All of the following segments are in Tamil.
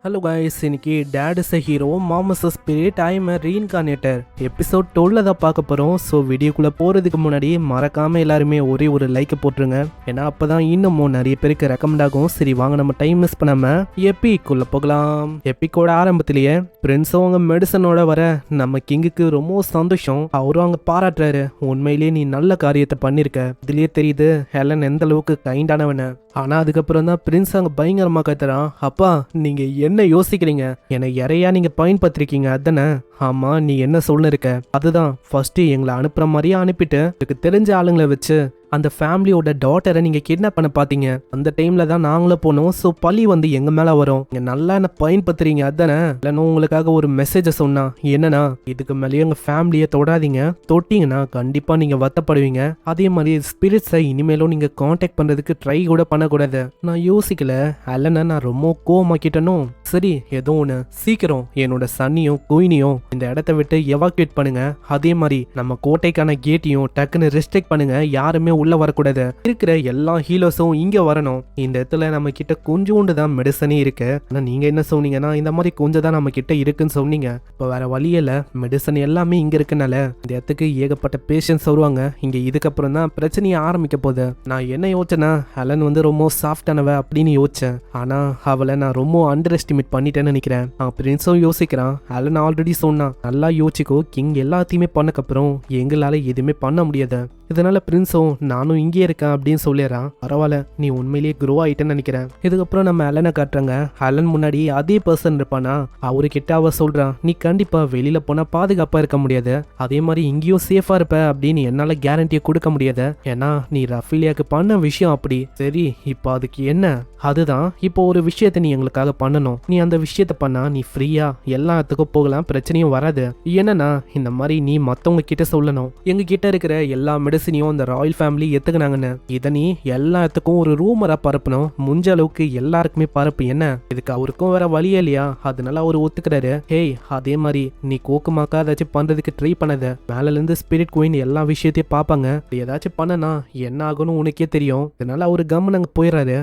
ஹலோ கைஸ், இன்னைக்கு dad is a hero, mom is a spirit, I am a reincarnator episode 12 தான் பார்க்க போகிறோம். ஸோ வீடியோக்குள்ளே போகிறதுக்கு முன்னாடி மறக்காமல் எல்லாருமே ஒரே ஒரு லைக்கை போட்டுருங்க. ஏன்னா அப்போ தான் இன்னமும் நிறைய பேருக்கு ரெக்கமெண்ட் ஆகும். சரி வாங்க நம்ம டைம் மிஸ் பண்ணாமல் எப்பிக்குள்ளே போகலாம். எப்பிக்கோட ஆரம்பத்திலேயே பிரின்ஸும் அவங்க மெடிசனோட வர நம்ம கிங்குக்கு ரொம்ப சந்தோஷம். அவரும் அங்கே பாராட்டுறாரு, உண்மையிலேயே நீ நல்ல காரியத்தை பண்ணியிருக்க, இதுலேயே தெரியுது ஹெலன் எந்த அளவுக்கு கைண்டானவன. ஆனால் அதுக்கப்புறம் தான் பிரின்ஸ் அங்கே பயங்கரமாக கத்துறான், அப்பா நீங்கள் என்ன யோசிக்கிறீங்க, என்னை இறையா நீங்கள் பயன்படுத்திருக்கீங்க அதானே? ஆமாம், நீ என்ன சொல்லிருக்க, அதுதான் ஃபர்ஸ்ட் எங்களை அனுப்புகிற மாதிரியே அனுப்பிட்டு எனக்கு தெரிஞ்ச ஆளுங்களை வச்சு அந்த ஃபேமிலியோட டாட்டரை நீங்கள் கிட்னாப் பண்ண பார்த்தீங்க. அந்த டைமில் தான் நாங்களும் போனோம். ஸோ பழி வந்து எங்கள் மேலே வரும். நீங்கள் நல்லா என்ன பயன்படுத்துறீங்க அதானே? இல்லைன்னா உங்களுக்காக ஒரு மெசேஜை சொன்னா என்னன்னா, இதுக்கு மேலேயே எங்கள் ஃபேமிலியை தொடாதீங்க, தொட்டிங்கன்னா கண்டிப்பாக நீங்கள் வருத்தப்படுவீங்க. அதே மாதிரி ஸ்பிரிட்ஸை இனிமேலும் நீங்கள் காண்டாக்ட் பண்ணுறதுக்கு ட்ரை கூட பண்ணக்கூடாது. நான் யோசிக்கல அல்லனா, நான் ரொம்ப கோவமாக்கிட்டனும். சரி ஏதோ ஒன்று, சீக்கிரம் என்னோட சன்னியும் குயினியும் இந்த இடத்த விட்டு எவாக்குவேட் பண்ணுங்க. அதே மாதிரி நம்ம கோட்டைக்கான கேட்டையும் டக்குன்னு ரெஸ்ட்ரிக்ட் பண்ணுங்க, யாருமே உள்ள வரக்கூடாது. இருக்கிற எல்லா ஹீரோஸும் இங்க வரணும். இந்த இடத்துல நம்ம கிட்ட கொஞ்சோண்டு தான் மெடிசனே இருக்கு. ஆனா நீங்க என்ன சொன்னீங்கன்னா இந்த மாதிரி கொஞ்சம் தான் நம்ம கிட்ட இருக்குன்னு சொன்னீங்க. இப்போ வேற வழியில மெடிசன் எல்லாமே இங்க இருக்குனால இந்த இடத்துக்கு ஏகப்பட்ட பேஷன்ஸ் வருவாங்க. இங்க இதுக்கப்புறம் தான் பிரச்சனையை ஆரம்பிக்க போகுது. நான் என்ன யோசிச்சேன்னா, ஹெலன் வந்து ரொம்ப சாஃப்டானவ அப்படின்னு யோசிச்சேன். ஆனா அவளை நான் ரொம்ப அண்டர் எஸ்டிமேட் பண்ணிட்டேன்னு நினைக்கிறேன். பிரின்ஸும் யோசிக்கிறான், ஹெலன் ஆல்ரெடி சொன்னான் நல்லா யோசிக்கோ, கிங் எல்லாத்தையுமே பண்ணக்கப்புறம் எங்களால எதுவுமே பண்ண முடியாது. இதனால பிரின்ஸும் நானும் இங்கே இருக்கேன் அப்படின்னு சொல்லிடுறான். பரவாயில்ல, நீ உண்மையிலேயே க்ரோ ஆயிட்டேன்னு நினைக்கிறேன். இதுக்கப்புறம் நம்ம அலனை காட்டுறாங்க. அலன் முன்னாடி அதே பர்சன் இருப்பானா, அவரு கிட்ட அவ சொல்றான், நீ கண்டிப்பா வெளியில போனா பாதுகாப்பா இருக்க முடியாது, அதே மாதிரி இங்கேயும் சேஃபா இருப்ப அப்படின்னு என்னால கேரண்டியை கொடுக்க முடியாது. ஏன்னா நீ ரஃபிலியாக்கு பண்ண விஷயம் அப்படி. சரி இப்போ அதுக்கு என்ன? அதுதான் இப்போ ஒரு விஷயத்த நீ எங்களுக்காக பண்ணணும். நீ அந்த விஷயத்த பண்ணா நீ ஃப்ரீயா எல்லாத்துக்கும் போகலாம், பிரச்சனையும் வராது. என்னன்னா இந்த மாதிரி நீ மத்தவங்க கிட்ட சொல்லணும், எங்க கிட்ட இருக்கிற எல்லா மெடிசனையும் அந்த ராயல் ஃபேமிலி எத்துக்கினாங்கன்னு. இதை நீ எல்லாத்துக்கும் ஒரு ரூமரா பரப்பணும், முடிஞ்ச அளவுக்கு எல்லாருக்குமே பரப்பு. என்ன இதுக்கு அவருக்கும் வேற வழியே இல்லையா, அதனால அவரு ஒத்துக்கிறாரு. ஹேய் அதே மாதிரி நீ கோக்குமாக்கா ஏதாச்சும் பண்றதுக்கு ட்ரை பண்ணத, மேல இருந்து ஸ்பிரிட் குயின் எல்லா விஷயத்தையும் பாப்பாங்க, ஏதாச்சும் பண்ணனா என்ன ஆகும்னு உனக்கே தெரியும். இதனால அவரு கம்மன் அங்க போயிடுறாரு.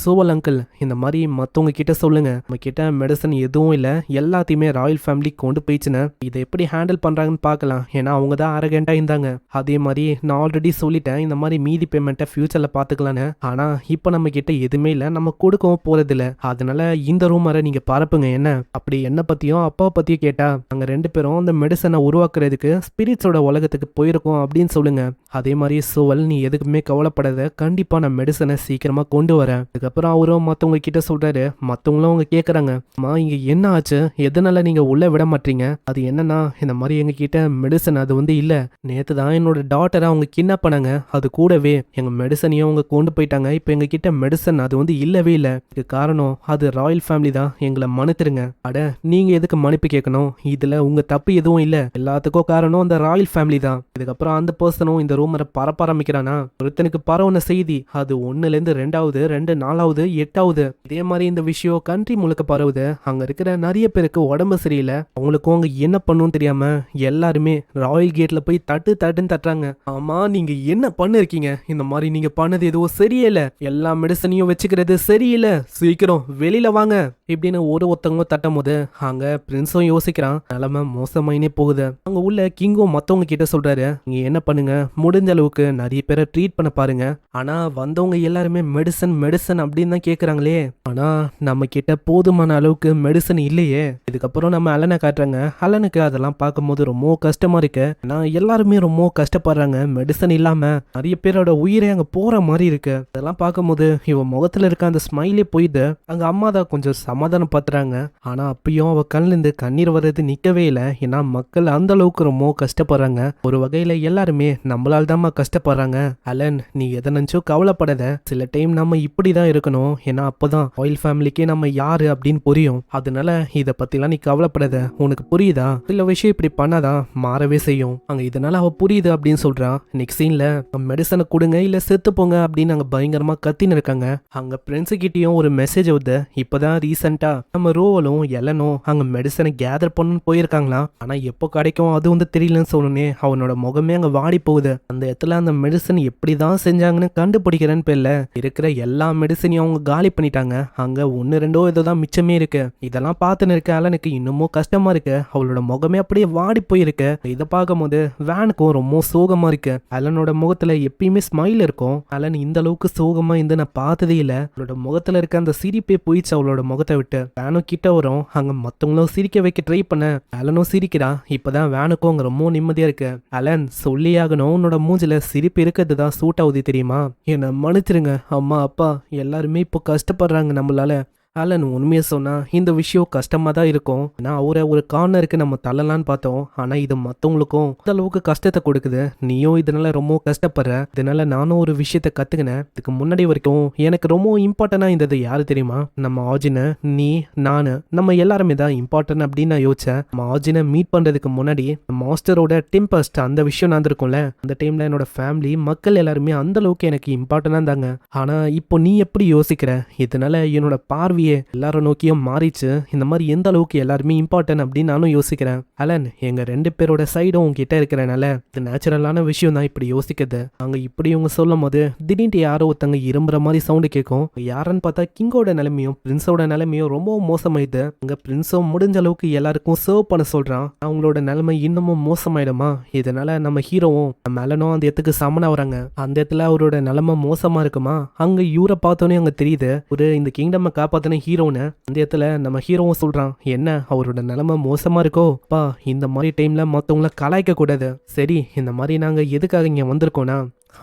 சோவல் அங்கிள், இந்த மாதிரி மத்தவங்க கிட்ட சொல்லுங்க, நம்ம கிட்ட மெடிசன் எதுவும் இல்ல, எல்லாத்தையுமே ராயல் ஃபேமிலி கொண்டு போயிடுச்சுன்னு. இதை எப்படி ஹேண்டில் பண்றாங்கன்னு பார்க்கலாம். ஏன்னா அவங்க தான் அரகண்டா இருந்தாங்க. அதே மாதிரி நான் ஆல்ரெடி சொல்லிட்டேன் இந்த மாதிரி மீதி பேமெண்ட்டை ஃபியூச்சர்ல பாத்துக்கலான்னு. ஆனா இப்போ நம்ம கிட்ட எதுவுமே இல்லை, நம்ம கொடுக்கவும் போறது இல்லை. அதனால இந்த ரூமரை நீங்க பரப்புங்க. என்ன அப்படி என்ன பத்தியும் அப்பாவை பத்தியும் கேட்டா, நாங்க ரெண்டு பேரும் அந்த மெடிசனை உருவாக்குறதுக்கு ஸ்பிரிட்ஸோட உலகத்துக்கு போயிருக்கோம் அப்படின்னு சொல்லுங்க. அதே மாதிரி சோவல், நீ எதுக்குமே கவலைப்படாத, கண்டிப்பா நான் மெடிசனை சீக்கிரமா கொண்டு வரேன். அதுக்கப்புறம் அவரும் மத்தவங்க கிட்ட சொல்றாரு. மத்தவங்களும் அவங்க கேக்குறாங்க, அம்மா இங்க என்ன ஆச்சு, எதனால நீங்க உள்ள விட மாட்டீங்க? அது என்னன்னா இந்த மாதிரி எங்க கிட்ட மெடிசன் அது வந்து இல்ல, நேத்து தான் என்னோட டாட்டரை அவங்க கிட்னாப் பண்ணாங்க, அது கூடவே எங்க மெடிசனையும் அவங்க கொண்டு போயிட்டாங்க. இப்போ எங்க கிட்ட மெடிசன் அது வந்து இல்லவே இல்லை. இதுக்கு காரணம் அது ராயல் ஃபேமிலி தான், எங்களை மன்னித்துருங்க. அட நீங்க எதுக்கு மன்னிப்பு கேட்கணும், இதுல உங்க தப்பு எதுவும் இல்ல, எல்லாத்துக்கும் காரணம் அந்த ராயல் ஃபேமிலி தான். இதுக்கப்புறம் அந்த பர்சனும் இந்த ரூமரை பரப்ப ஆரம்பிக்கிறானா, ஒருத்தனுக்கு பரவுன செய்தி அது 1லேருந்து 2வது, 2 4வது 8வது, இதே மாதிரி இந்த விஷயம் கண்ட்ரி முழுக்க பரவுது. அங்க இருக்கிற நிறைய பேருக்கு உடம்பு சரியில்லை, அவங்களுக்கும் அங்க என்ன பண்ணும் தெரியாம எல்லாருமே ராயல் கேட்ல போய் தட்டுன்னு தட்டுறாங்க. ஆமா நீங்க என்ன பண்ணிருக்கீங்க, இந்த மாதிரி நீங்க பண்ணது எதுவும் சரியில்லை, எல்லா மெடிசனையும் வச்சுக்கிறது சரியில்லை, சீக்கிரம் வெளியில வாங்க இப்படின்னு ஒருத்தவங்க தட்டும் போது அங்க பிரின்ஸும் யோசிக்கிறான், நிலைமை மோசமாயினே போகுது. அங்க உள்ள கிங்கும் மத்தவங்க கிட்ட சொல்றாரு, நீங்க என்ன பண்ணுங்க, முடிஞ்ச அளவுக்கு நிறைய பேரை ட்ரீட் பண்ண பாருங்க. ஆனா வந்தவங்க எல்லாருமே மெடிசன் அப்படின்னு தான் கேக்குறாங்களே, ஆனா நம்ம கிட்ட போதுமான அளவுக்கு மெடிசன் இல்லையே. இதுக்கப்புறம் நம்ம அலனை காட்டுறாங்க. அலனுக்கு அதெல்லாம் பார்க்கும்போது ரொம்ப கஷ்டமா இருக்கு. ஏன்னா எல்லாருமே ரொம்ப கஷ்டப்படுறாங்க, மெடிசன் இல்லாம நிறைய பேரோட உயிரே அங்க போற மாதிரி இருக்கு. அதெல்லாம் பார்க்கும்போது இவன் முகத்துல இருக்க அந்த ஸ்மைலே போயிட்டு அங்க அம்மா தான் கொஞ்சம் சமாதானம் பத்துறாங்க. ஆனா அப்பயும் அவ கண்ணுல இருந்து கண்ணீர் வர்றது நிக்கவே இல்லை. ஏன்னா மக்கள் அந்த அளவுக்கு ரொம்ப கஷ்டப்படுறாங்க. ஒரு வகையில எல்லாருமே நம்மளால தான் கஷ்டப்படுறாங்க. அலன் நீ எதை நினைச்சோ கவலைப்படாத, சில டைம் நம்ம இப்படிதான் இருக்கணும், ஏன்னா அப்பதான் ராயல் ஃபேமிலிக்கே நம்ம யாரு அப்படின்னு புரியும். அதனால இதை பத்திலாம் நீ கவலைப்படாத, உனக்கு புரியுதா, சில விஷயம் இப்படி பண்ணாதான் மாறவே செய்யும். அங்க இதனால அவ புரியுது அப்படின்னு சொல்றான். நெக்ஸ்ட் சீன்ல மெடிசனை கொடுங்க இல்ல செத்து போங்க அப்படின்னு அங்க பயங்கரமா கத்தின்னு இருக்காங்க. அங்க பிரின்ஸ் கிட்டயும் ஒரு மெசேஜ் வருது. இப்பதான் ரீசெண்டா நம்ம ரோவலும் எலனும் அங்க மெடிசனை கேதர் பண்ணு போயிருக்காங்களாம். ஆனா எப்போ கிடைக்கும் அது வந்து தெரியலன்னு சொன்னே அவனோட முகமே அங்க வாடி போகுது. அந்த இடத்துல அந்த மெடிசன் எப்படிதான் செஞ்சாங்கன்னு கண்டுபிடிக்கிறேன்னு பேர்ல இருக்கிற எல்லா மெடிசனையும் அவங்க காலி பண்ணிட்டாங்க. அங்க ஒன்னு ரெண்டோ இதுதான் மிச்சமே இருக்கு. இதெல்லாம் பார்த்துன்னு இருக்க அலனுக்கு இன்னமும் கஷ்டமா இருக்கு. அவளோட முகமே அப்படியே வாடி போயிருக்கு. இதை பார்க்கும்போது வேனுக்கும் ரொம்ப சோகமா இருக்கு. அலனோட முகத்துல எப்பயுமே ஸ்மைல் இருக்கும். அலன் இந்த அளவுக்கு சோகமா இருந்து நான் பார்த்ததே இல்ல. அவளோட முகத்துல இருக்க அந்த சிரிப்பே போயிடுச்சு அவளோட முகத்தை விட்டு. வேனும் கிட்ட வரும். அங்க மத்தவங்களும் சிரிக்க வைக்க ட்ரை பண்ண அலனும் சிரிக்கிறான். இப்பதான் வேனுக்கும் அங்க ரொம்ப நிம்மதியா இருக்கு. அலன் சொல்லியாகணும், உன்னோட மூஞ்சில சிரிப்பு இருக்கிறது தான் சூட் ஆகுது தெரியுமா? என்ன மன்னிச்சிருங்க அம்மா அப்பா, எல்லாருமே இப்போ கஷ்டப்படுறாங்க நம்மளால. அலன் உண்மையை சொன்னா இந்த விஷயம் கஷ்டமா தான் இருக்கும். நான் அவரை ஒரு கார்னருக்கு நம்ம தள்ளலான்னு பார்த்தோம். ஆனா இது மத்தவங்களுக்கும் இந்த அளவுக்கு கஷ்டத்தை கொடுக்குது. நீயும் இதனால ரொம்ப கஷ்டப்படுற. இதனால நானும் ஒரு விஷயத்த கத்துக்கினேன். இதுக்கு முன்னாடி வரைக்கும் எனக்கு ரொம்ப இம்பார்ட்டன்டா இருந்தது யாரு தெரியுமா? நம்ம ஆஜினை, நீ, நானு, நம்ம எல்லாருமே தான் இம்பார்ட்டன்ட் அப்படின்னு நான் யோசிச்சேன். நம்ம ஆஜினை மீட் பண்றதுக்கு முன்னாடி மாஸ்டரோட டெம்பஸ்ட் அந்த விஷயம் நடந்திருக்கும்ல, அந்த டைம்ல என்னோட ஃபேமிலி மக்கள் எல்லாருமே அந்த அளவுக்கு எனக்கு இம்பார்ட்டன்டா இருந்தாங்க. ஆனா இப்போ நீ எப்படி யோசிக்கிற? இதனால என்னோட பார்வையை எல்லாரும் நோக்கியும் மாறிச்சு. இந்த மாதிரி எந்த அளவுக்கு எல்லாருமே இம்பார்ட்டன்ட் அப்படின்னு நானும் யோசிக்கிறேன். அலன், எங்க ரெண்டு பேரோட சைடும் உங்ககிட்ட இருக்கிறனால இது நேச்சுரலான விஷயம் தான் இப்படி யோசிக்கிறது. அங்க இப்படி இவங்க சொல்லும் போது திடீர்னு யாரோ ஒருத்தங்க இரும்புற மாதிரி சவுண்டு கேட்கும். யாருன்னு பார்த்தா கிங்கோட நிலைமையும் பிரின்ஸோட நிலைமையும் ரொம்ப மோசமாயிடுது. அங்க பிரின்ஸும் முடிஞ்ச அளவுக்கு எல்லாருக்கும் சர்வ் பண்ண சொல்றான். அவங்களோட நிலைமை இன்னமும் மோசமாயிடுமா? இதனால நம்ம ஹீரோவும் நம்ம அலனும் அந்த இடத்துக்கு சமனா வராங்க. அந்த இடத்துல அவரோட நிலைமை மோசமா இருக்குமா? அங்க இவரை பார்த்தோன்னே அங்க தெரியுது ஒரு இந்த கிங்டம் காப்பாத்த ஹீரோன்னு. அந்த இடத்துல நம்ம ஹீரோவும் சொல்றான், என்ன அவரோட நிலைமை மோசமா இருக்கோ பா, இந்த மாதிரி டைம்ல மத்தவங்கள கலாய்க்க கூடாது. சரி, இந்த மாதிரி நாங்க எதுக்காக இங்க வந்திருக்கோம்னா,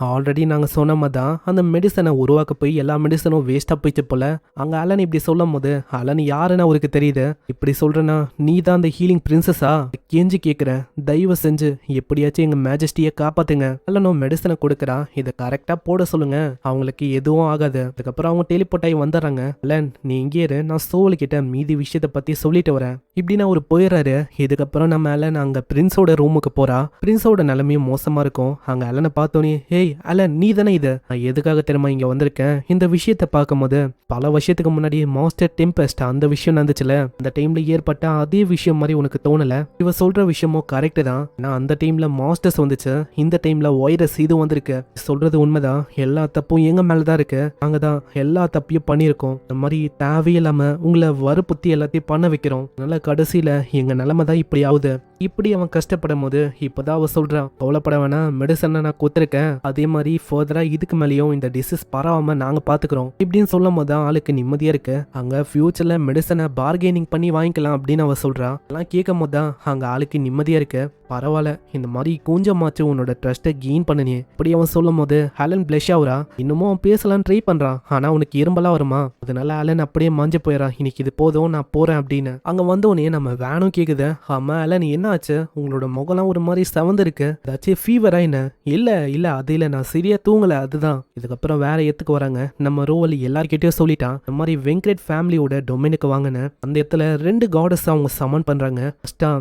ஆல்ரெடி நாங்கள் சொன்ன மாதிரி தான் அந்த மெடிசனை உருவாக்க போய் எல்லா மெடிசனும் வேஸ்ட்டாக போயிடுச்சு போல. அங்கே அலன் இப்படி சொல்லும் போது அலன் யாருன்னு அவருக்கு தெரியுது. இப்படி சொல்றேன்னா நீ தான் அந்த ஹீலிங் பிரின்சஸா? கெஞ்சி கேட்குறேன், தயவு செஞ்சு எப்படியாச்சும் எங்கள் மேஜஸ்டியை காப்பாத்துங்க. அலனும் மெடிசனை கொடுக்குறா, இதை கரெக்டாக போட சொல்லுங்க, அவங்களுக்கு எதுவும் ஆகாது. அதுக்கப்புறம் அவங்க டெலிபோர்ட் ஆகி வந்துடுறாங்க. அலன் நீ இங்கே இரு, நான் சோல் கிட்ட மீதி விஷயத்தை பற்றி சொல்லிட்டு வரேன். இப்படின்னு அவர் போயிடுறாரு. இதுக்கப்புறம் நம்ம அலன் அங்கே பிரின்ஸோட ரூமுக்கு போறா. பிரின்ஸோட நிலைமையும் மோசமாக இருக்கும். அங்கே அலனை பார்த்தோன்னே, ஏய் அலன் நீ தானே இது? நான் எதுக்காக தெரியுமா இங்க வந்திருக்கேன்? இந்த விஷயத்த பார்க்கும்போது பல வருஷத்துக்கு முன்னாடி மாஸ்டர் டெம்பஸ்ட் அந்த விஷயம் நடந்துச்சுல, அந்த டைம்ல ஏற்பட்ட அதே விஷயம் மாதிரி உனக்கு தோணல? இவ சொல்ற விஷயமும் கரெக்ட் தான். நான் அந்த டைம்ல மாஸ்டர்ஸ் வந்துச்சு, இந்த டைம்ல வைரஸ் இது வந்திருக்கு. சொல்றது உண்மைதான். எல்லா தப்பும் எங்க மேலதான் இருக்கு. நாங்க தான் எல்லா தப்பையும் பண்ணியிருக்கோம். இந்த மாதிரி தேவையில்லாம உங்களை வறுப்புத்தி எல்லாத்தையும் பண்ண வைக்கிறோம். அதனால கடைசியில எங்க நிலைமை தான் இப்படி ஆகுது. இப்படி அவன் கஷ்டப்படும் போது இப்பதான் அவ சொல்றான், கவலைப்பட வேணாம், மெடிசனை நான் கொடுத்துருக்கேன். அதே மாதிரி ஃபர்தரா இதுக்கு மேலேயும் இந்த டிசீஸ் பரவாம நாங்க பாத்துக்கிறோம் இப்படின்னு சொல்லும் போது ஆளுக்கு நிம்மதியா இருக்கு. அங்க ஃபியூச்சர்ல மெடிசனை பார்கெனிங் பண்ணி வாங்கிக்கலாம் அப்படின்னு அவ சொல்றா. எல்லாம் கேட்கும் போது தான் அங்க ஆளுக்கு நிம்மதியா இருக்கு. பரவாயில்ல, இந்த மாதிரி கொஞ்சமாச்சு உன்னோட ட்ரஸ்ட்டை கெயின் பண்ணனே இப்படி அவன் சொல்லும் போது அலன் பிளஷ் ஆகுறா. இன்னமும் அவன் பேசலாம் ட்ரை பண்றான். ஆனா உனக்கு இரும்பலா வருமா? அதனால அலன் அப்படியே மாஞ்சு போயிடறான். இன்னைக்கு இது போதும், நான் போறேன் அப்படின்னு. அங்க வந்தோடனே நம்ம வேனும் கேக்குது, ஆமா அலன் என்ன ஆச்சு? உங்களோட முகம்லாம் ஒரு மாதிரி செவந்து இருக்கு, ஏதாச்சும் ஃபீவரா என்ன? இல்ல இல்ல அது இல்ல, நான் சரியா தூங்கல அதுதான். இதுக்கப்புறம் வேற எத்துக்கு வராங்க. நம்ம ரோவல் எல்லார்கிட்டயும் சொல்லிட்டான், இந்த மாதிரி வெங்கட் ஃபேமிலியோட டொமைனுக்கு வாங்கின அந்த இடத்துல 2 காடஸ் அவங்க சமன் பண்றாங்க. ஃபர்ஸ்டா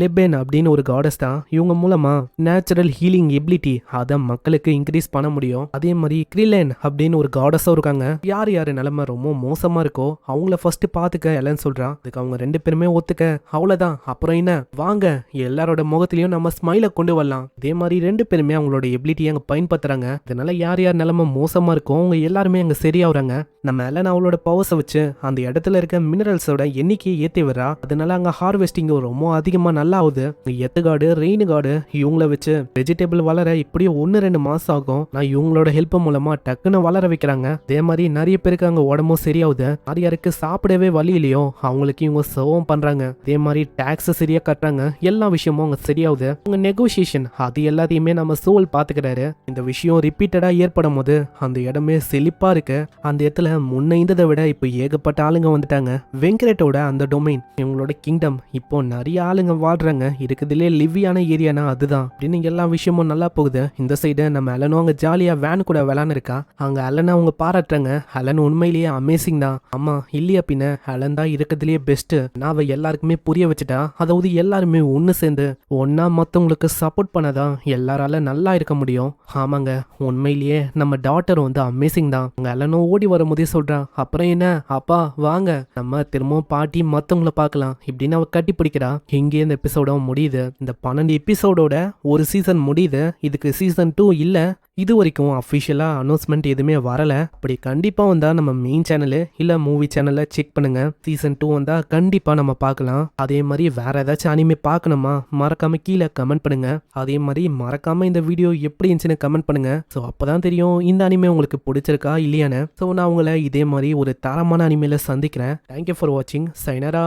லெபென் அப்படின்னு ஒரு காடஸ் தான். இவங்க மூலமா நேச்சுரல் ஹீலிங் எபிலிட்டி அதை மக்களுக்கு இன்க்ரீஸ் பண்ண முடியும். அதே மாதிரி கிரிலேன் அப்படின்னு ஒரு காடஸும் இருக்காங்க. யார் யாரு நிலைமை ரொம்ப மோசமா இருக்கோ அவங்கள ஃபர்ஸ்ட் பாத்துக்க எல்லாம் சொல்றான். அதுக்கு அவங்க 2 பேருமே ஒத்துக்க, அவ்வளவுதான். அப்புறம் என்ன, வாங்க எல்லாரோட முகத்திலயும் நம்ம ஸ்மைலை கொண்டு வரலாம். இதே மாதிரி 2 பேருமே அவங்களோட எபிலிட்டியை அங்க பயன்படுத்துறாங்க. இதனால யார் யார் நிலைமை மோசமா இருக்கோ அவங்க எல்லாருமே அங்க சரியாகிறாங்க. நம்ம எல்லாம் அவளோட பவர்ஸை வச்சு அந்த இடத்துல இருக்க மினரல்ஸோட எண்ணிக்கையை ஏற்றி வரா. அதனால அங்க ஹார்வெஸ்டிங் ரொம்ப அதிகமா நல்லா ஆகுது. எத்துகாடு ரெயின் காடு இவங்கள வச்சு வெஜிடபிள் வளர இப்படியும் 1-2 மாசம் ஆகும். நான் இவங்களோட ஹெல்ப் மூலமா டக்குன்னு வளர வைக்கிறாங்க. அதே மாதிரி நிறைய பேருக்கு அங்க உடம்பும் சரியாகுது. யார் யாருக்கு சாப்பிடவே வழி இல்லையோ அவங்களுக்கு இவங்க சர்வும் பண்றாங்க. அதே மாதிரி டாக்ஸ் சரியா கட்டுறாங்க. எல்லா விஷயமும் அங்க சரியாகுது. உங்க நெகோசியேஷன் அது எல்லாத்தையுமே நம்ம சோல் பாத்துக்கிறாரு. இந்த விஷயம் ரிப்பீட்டடா ஏற்படும் போது அந்த இடமே செழிப்பா இருக்கு. அந்த இடத்துல முன்ன இருந்ததை விட இப்போ ஏகப்பட்ட ஆளுங்க வந்துட்டாங்க. வெங்கடோட அந்த டொமைன் இவங்களோட கிங்டம் இப்போ நிறைய ஆளுங்க வாழ்றாங்க, இருக்குதுலேயே லிவியான ஏரியானா அதுதான் அப்படின்னு எல்லா விஷயமும் நல்லா போகுது. இந்த சைடு நம்ம அலனும் அங்க ஜாலியா வேன் கூட விளான்னு இருக்கா. அங்க அலனை அவங்க பாராட்டுறாங்க. அலன் உண்மையிலேயே அமேசிங் தான். ஆமா இல்லையா பின்ன, அலன் தான் இருக்கிறதுலேயே பெஸ்ட். நான் அவ எல்லாருக்குமே புரிய வச்சுட்டா. அதாவது எல்லாருமே ஒன்று சேர்ந்து ஒன்னா மற்றவங்களுக்கு சப்போர்ட் பண்ணதான் எல்லாரால நல்லா இருக்க முடியும். ஆமாங்க உண்மையிலேயே நம்ம டாட்டர் வந்து அமேசிங் தான். அங்க அலனும் ஓடி வரும்போதே சொல்றான், அப்புறம் என்ன அப்பா வாங்க நம்ம திரும்பவும் பாட்டி மற்றவங்கள பார்க்கலாம் இப்படின்னு அவ கட்டி பிடிக்கிறா. இங்கே இந்த எபிசோட முடியுது. இந்த 12 எபிசோடோட ஒரு சீசன் முடியுது. இதுக்கு சீசன் 2 இல்ல. இது வரைக்கும் அஃபிஷியலா அனௌன்ஸ்மெண்ட் எதுவுமே வரல. அப்படி கண்டிப்பா வந்தா நம்ம மெயின் சேனலு இல்ல மூவி சேனல்ல செக் பண்ணுங்க. சீசன் 2 வந்தா கண்டிப்பா நம்ம பார்க்கலாம். அதே மாதிரி வேற ஏதாச்சும் அனிமே பார்க்கணுமா மறக்காம கீழே கமெண்ட் பண்ணுங்க. அதே மாதிரி மறக்காம இந்த வீடியோ எப்படி இருந்துச்சுன்னு கமெண்ட் பண்ணுங்க. ஸோ அப்பதான் தெரியும் இந்த அனிமே உங்களுக்கு பிடிச்சிருக்கா இல்லையான்னு. ஸோ நான் உங்களை இதே மாதிரி ஒரு தரமான அனிமேல சந்திக்கிறேன். தேங்க்யூ ஃபார் வாட்சிங். சைனரா.